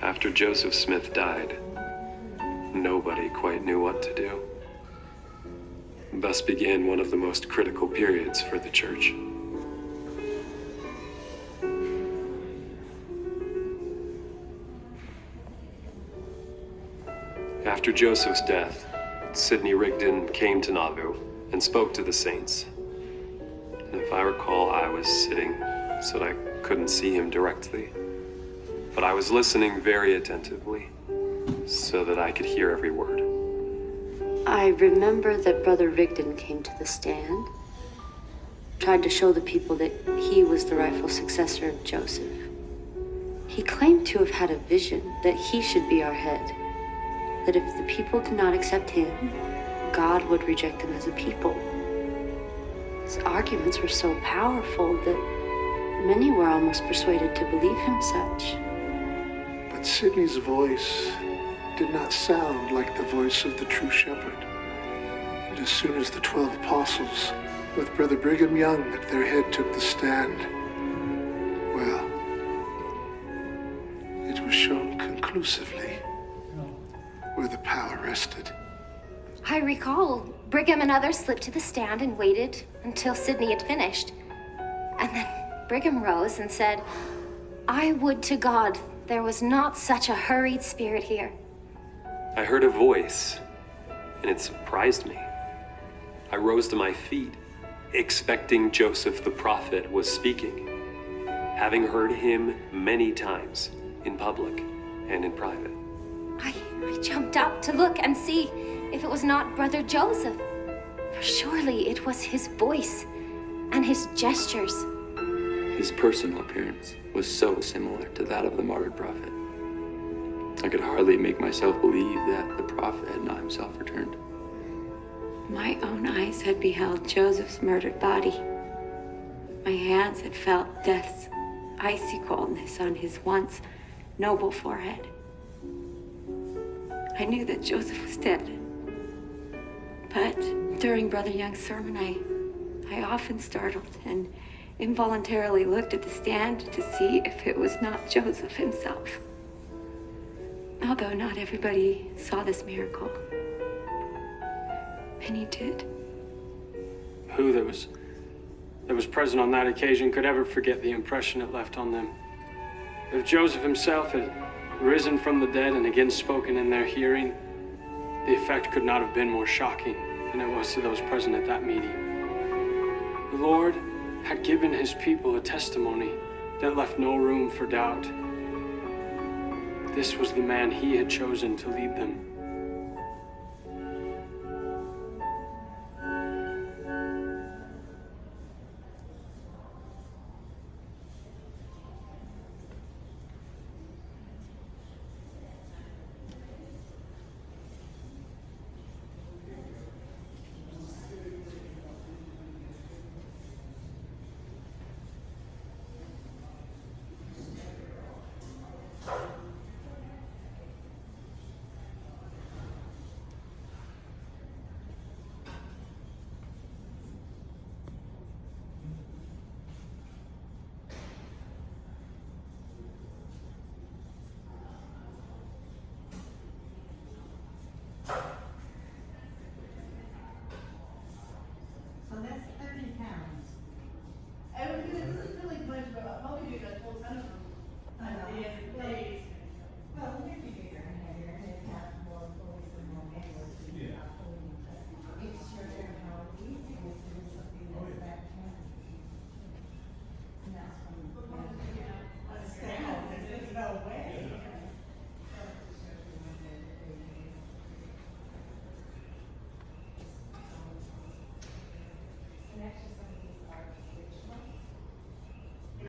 After Joseph Smith died, nobody quite knew what to do. Thus began one of the most critical periods for the church. After Joseph's death, Sidney Rigdon came to Nauvoo and spoke to the saints. And if I recall, I was sitting so that I couldn't see him directly. But I was listening very attentively so that I could hear every word. I remember that Brother Rigdon came to the stand, tried to show the people that he was the rightful successor of Joseph. He claimed to have had a vision that he should be our head, that if the people did not accept him, God would reject them as a people. His arguments were so powerful that many were almost persuaded to believe him such. But Sidney's voice did not sound like the voice of the true shepherd. And as soon as the 12 apostles, with Brother Brigham Young at their head, took the stand, well, it was shown conclusively where the power rested. I recall Brigham and others slipped to the stand and waited until Sidney had finished. And then Brigham rose and said, "I would to God there was not such a hurried spirit here." I heard a voice, and it surprised me. I rose to my feet, expecting Joseph the prophet was speaking, having heard him many times in public and in private. I jumped up to look and see if it was not Brother Joseph. For surely it was his voice and his gestures. His personal appearance was so similar to that of the martyred prophet. I could hardly make myself believe that the prophet had not himself returned. My own eyes had beheld Joseph's murdered body. My hands had felt death's icy coldness on his once noble forehead. I knew that Joseph was dead. But during Brother Young's sermon, I often startled and involuntarily looked at the stand to see if it was not Joseph himself. Although not everybody saw this miracle, many did. Who that was present on that occasion could ever forget the impression it left on them? If Joseph himself had risen from the dead and again spoken in their hearing, the effect could not have been more shocking than it was to those present at that meeting. The Lord had given his people a testimony that left no room for doubt. This was the man he had chosen to lead them. So that's 30 pounds. And this is really much, but I'll probably do a full ton of them. I know. Days. Well, we could be bigger and heavier, and then have more employees and more members. Yeah. It's sure how easy it is to do something that's that kind. And that's when.